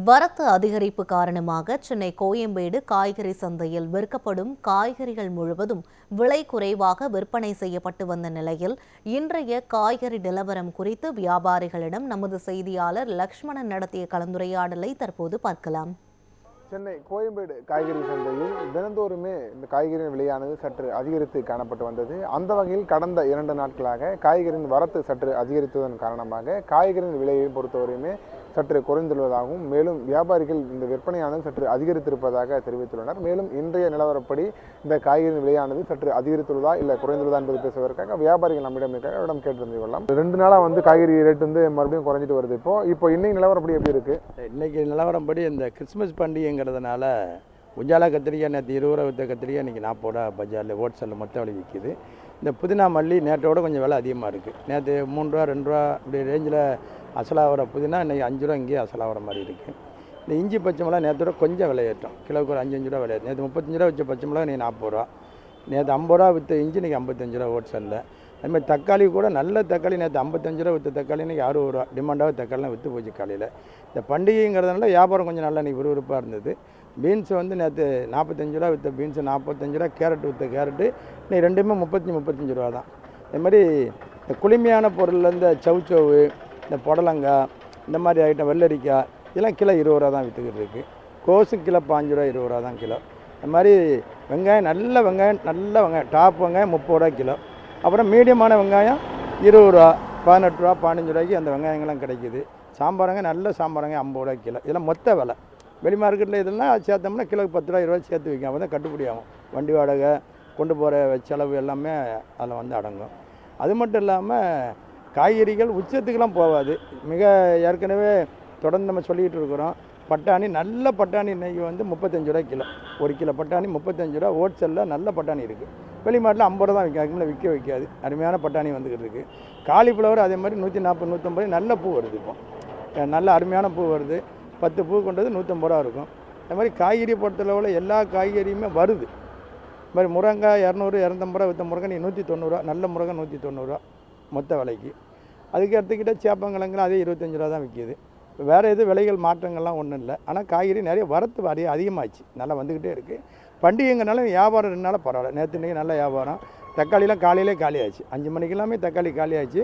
வரத்து அதிகரிப்பு காரணமாக சென்னை கோயம்பேடு காய்கறி சந்தையில் விற்கப்படும் காய்கறிகள் முழுவதும் விலை குறைவாக விற்பனை செய்யப்பட்டு வந்த நிலையில் இன்றைய காய்கறி நிலவரம் குறித்து வியாபாரிகளிடம் நமது செய்தியாளர் லக்ஷ்மணன் நடத்திய கலந்துரையாடலை தற்போது பார்க்கலாம். சென்னை கோயம்பேடு காய்கறி சந்தையில் தினந்தோறுமே இந்த காய்கறியின் விலையானது சற்று அதிகரித்து காணப்பட்டு வந்தது. அந்த வகையில் கடந்த 2 நாட்களாக காய்கறியின் வரத்து சற்று அதிகரித்ததன் காரணமாக காய்கறியின் விலையை பொறுத்தவரையுமே சற்று குறைந்துள்ளதாகவும், மேலும் வியாபாரிகள் இந்த விற்பனையானது சற்று அதிகரித்திருப்பதாக தெரிவித்துள்ளனர். மேலும் இன்றைய நிலவரப்படி இந்த காய்கறியின் விலையானது சற்று அதிகரித்துள்ளதா இல்லை குறைந்துள்ளதா என்பது பேசுவதற்காக வியாபாரிகள் நம்மிடம் கேட்டு தெரிந்து கொள்ளலாம். 2 நாளாக காய்கறி ரேட் மறுபடியும் குறைஞ்சிட்டு வருது. இப்போ இன்னைக்கு நிலவரப்படி எப்படி இருக்கு? இன்னைக்கு நிலவரப்படி இந்த கிறிஸ்மஸ் பண்டிகைங்கிறதுனால உஜாலா கத்திரிக்காய் நேற்று 20 ரூபா விற்ற கத்திரிக்காய் இன்றைக்கி 40 ரூபா பஜாரில் ஹோல்சேலில் மொத்த விலை விற்கிது. இந்த புதினா மல்லி நேற்றோட கொஞ்சம் விலை அதிகமாக இருக்குது. நேற்று 3 ரூபா 2 ரூபா இப்படி ரேஞ்சில் அசலாகிற புதினா இன்றைக்கி 5 ரூபா இங்கேயே அசலாகிற மாதிரி இருக்குது. இந்த இஞ்சி பச்சை மிளகா நேற்றோட கொஞ்சம் விலையேற்றம், கிலோவுக்கு ஒரு 5 ரூபா விலையேற்றம். நேற்று 35 ரூபா வச்ச பச்சை மிளகா இன்றைக்கி 40 ரூபா, நேற்று 50 ரூபா விற்ற இஞ்சி இன்றைக்கி 55 ரூபா ஹோல்சேலில். அதுமாதிரி தக்காளி கூட நல்ல தக்காளி நேற்று 55 ரூபா விற்ற தக்காளி இன்றைக்கி 60 ரூபா, டிமாண்டாக தக்காளிலாம் விற்று போச்சு காலையில். இந்த பண்டிகைங்கிறதுனால வியாபாரம் கொஞ்சம் நல்லா இன்றைக்கி விறுவிறுப்பாக இருந்தது. பீன்ஸ் நேற்று 45 ரூபா விற்ற பீன்ஸு 45 ரூபா, கேரட் விற்ற கேரட்டு இன்றைக்கி ரெண்டுமே 35 ரூபா தான். இதுமாதிரி இந்த குளுமையான பொருள் இந்த சவுச்சவு, இந்த புடலங்காய், இந்த மாதிரி ஐட்டம் வெள்ளரிக்காய் இதெல்லாம் கிலோ 20 ரூபா தான் விற்றுக்கிட்டு இருக்குது. கோஸு கிலோ 5 ரூபா 20 ரூபா தான் கிலோ. இந்த மாதிரி வெங்காயம் நல்ல வெங்காயம் டாப் வெங்காயம் 30 ரூபா கிலோ. அப்புறம் மீடியமான வெங்காயம் 20 ரூபா, 18 ரூபா, 15 ரூபாய்க்கு அந்த வெங்காயங்கள்லாம் கிடைக்கிது. சாம்பாரங்க நல்ல சாம்பாரங்க 50 ரூபா கிலோ. இதெல்லாம் மொத்த விலை. வெளி மார்க்கெட்டில் இதெல்லாம் சேர்த்தோம்னா கிலோக்கு 10 ரூபா 20 ரூபா சேர்த்து வைக்கும். அப்போ தான் கட்டுப்படி ஆகும். வண்டி வாடகை, கொண்டு போகிற செலவு எல்லாமே அதில் அடங்கும். அது மட்டும் இல்லாமல் காய்கறிகள் உச்சத்துக்கெலாம் போகாது. மிக ஏற்கனவே தொடர்ந்து நம்ம சொல்லிக்கிட்டு இருக்கிறோம். பட்டாணி நல்ல பட்டாணி இன்றைக்கி 35 ரூபா கிலோ. 1 கிலோ பட்டாணி 35 ரூபா. ஹோல்சேலில் நல்ல பட்டாணி இருக்குது. வெளிமாட்டில் 50 ரூபா தான் விற்கும். அதுக்கு மேலே விற்க வைக்காது. அருமையான பட்டாணி வந்துக்கிட்டு இருக்குது. காலிஃப்ளவர் அதே மாதிரி 140 150 நல்ல பூ வருது. இப்போ நல்ல அருமையான பூ வருது. 10 பூ கொண்டது 150 ரூபா இருக்கும். அது மாதிரி காய்கறி பொறுத்தளவில் எல்லா காய்கறியுமே வருது. இது மாதிரி முருங்காய் 200 250 ரூபா விற்ற முருங்கை நீ 190 ரூபா, நல்ல முருங்கை 190 ரூபா மொத்த விலைக்கு. அதுக்கு எடுத்துக்கிட்ட சேப்பங்கிழங்குலாம் அதே 25 ரூபா தான் விற்கிது. வேறு எதுவும் விலைகள் மாற்றங்கள்லாம் ஒன்றும் இல்லை. ஆனால் காய்கறி நிறைய வரத்து அதிகமாகிடுச்சு, நல்லா வந்துக்கிட்டே இருக்குது. பண்டிகைங்கனால வியாபாரம் 2 நாளாக பரவாயில்ல. நேற்று இன்றைக்கி நல்ல வியாபாரம். தக்காளிலாம் காலையிலே காலி ஆச்சு. 5 மணிக்கெல்லாமே தக்காளி காலி ஆச்சு.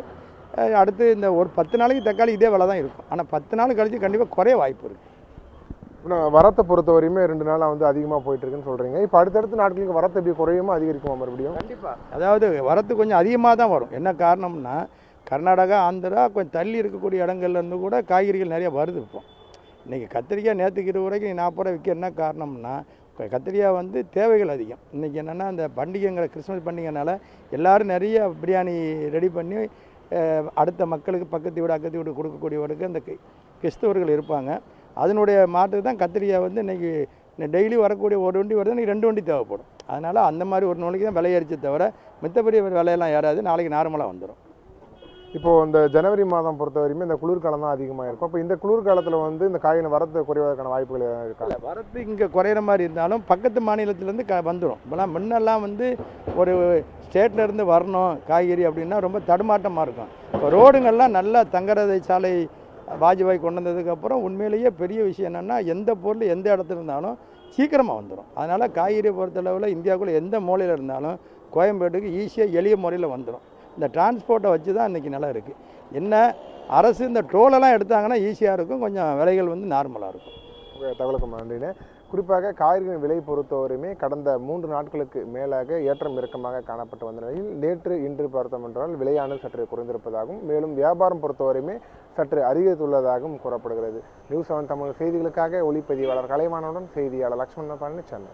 அடுத்து இந்த ஒரு 10 நாளைக்கு தக்காளி இதே விலை தான் இருக்கும். ஆனால் 10 நாள் கழித்து கண்டிப்பாக குறைய வாய்ப்பு இருக்குது. இப்போ வரத்தை பொறுத்தவரையுமே 2 நாளாக அதிகமாக போயிட்டுருக்குன்னு சொல்கிறீங்க. இப்போ அடுத்தடுத்த நாட்களுக்கு வரத்து எப்படி குறையுமா அதிகரிக்குமா மறுபடியும்? கண்டிப்பாக. அதாவது வரத்து கொஞ்சம் அதிகமாக தான் வரும். என்ன காரணம்னா கர்நாடகா, ஆந்திரா கொஞ்சம் தள்ளி இருக்கக்கூடிய இடங்கள்லேருந்து கூட காய்கறிகள் நிறைய வருது. இப்போ இன்றைக்கி கத்திரிக்காய் நேற்றுக்கு 20 ரூபாய்க்கு 40 ரூபா விற்க என்ன காரணம்னா கத்திரிக்காய் தேவைகள் அதிகம். இன்றைக்கி என்னென்னா அந்த பண்டிகைங்கிற கிறிஸ்மஸ் பண்டிகைனால எல்லோரும் நிறைய பிரியாணி ரெடி பண்ணி அடுத்த மக்களுக்கு பக்கத்து வீடு அக்கத்து வீடு கொடுக்கக்கூடியவருக்கு அந்த கிறிஸ்தவர்கள் இருப்பாங்க. அதனுடைய மாற்று தான் கத்திரிக்காய் இன்றைக்கி டெய்லி வரக்கூடிய ஒரு வண்டி வருது, இன்றைக்கி 2 வண்டி தேவைப்படும். அதனால் அந்த மாதிரி ஒரு நாளைக்கு தான் விலை ஏறிச்சு தவிர மித்தபடி விலையெல்லாம் ஏறாது. நாளைக்கு நார்மலாக வந்துடும். இப்போது இந்த ஜனவரி மாதம் பொறுத்தவரையுமே இந்த குளிர்காலம் தான் அதிகமாக இருக்கும். இப்போ இந்த குளிர்காலத்தில் இந்த காயின் வரத்து குறைவதற்கான வாய்ப்புகள் இருக்காங்க. வரத்து இங்கே குறையிற மாதிரி இருந்தாலும் பக்கத்து மாநிலத்திலேருந்து வந்துடும். இப்போலாம் முன்னெல்லாம் ஒரு ஸ்டேட்லேருந்து வரணும் காய்கறி அப்படின்னா ரொம்ப தடுமாட்டமாக இருக்கும். இப்போ ரோடுங்கள்லாம் நல்லா தங்கரதை சாலை வாஜ்பாய் கொண்டு வந்ததுக்கப்புறம் உண்மையிலேயே பெரிய விஷயம் என்னென்னா எந்த பொருள் எந்த இடத்துல இருந்தாலும் சீக்கிரமாக வந்துடும். அதனால் காய்கறி பொறுத்தளவில் இந்தியாவுக்குள்ளே எந்த மூலையில் இருந்தாலும் கோயம்பேட்டுக்கு ஈஸியாக எளிய முறையில் வந்துடும். இந்த டிரான்ஸ்போர்ட்டை வச்சு தான் இன்றைக்கி நல்லா இருக்குது. என்ன அரசு இந்த டோலெல்லாம் எடுத்தாங்கன்னா ஈஸியாக இருக்கும், கொஞ்சம் விலைகள் நார்மலாக இருக்கும். தகவலுக்கு நன்றினே. குறிப்பாக காய்கறிகளின் விலை பொறுத்தவரையுமே கடந்த 3 நாட்களுக்கு மேலாக ஏற்றம் இறக்கமாக காணப்பட்டு வந்த நிலையில் நேற்று இன்று பார்த்தோம் என்றால் விலையானது சற்று குறைந்திருப்பதாகவும், மேலும் வியாபாரம் பொறுத்தவரையுமே சற்று அதிகரித்துள்ளதாகவும் கூறப்படுகிறது. நியூஸ் 7 தமிழ் செய்திகளுக்காக ஒளிப்பதிவாளர் கலைவாணனுடன் செய்தியாளர் லக்ஷ்மணன், சென்னை.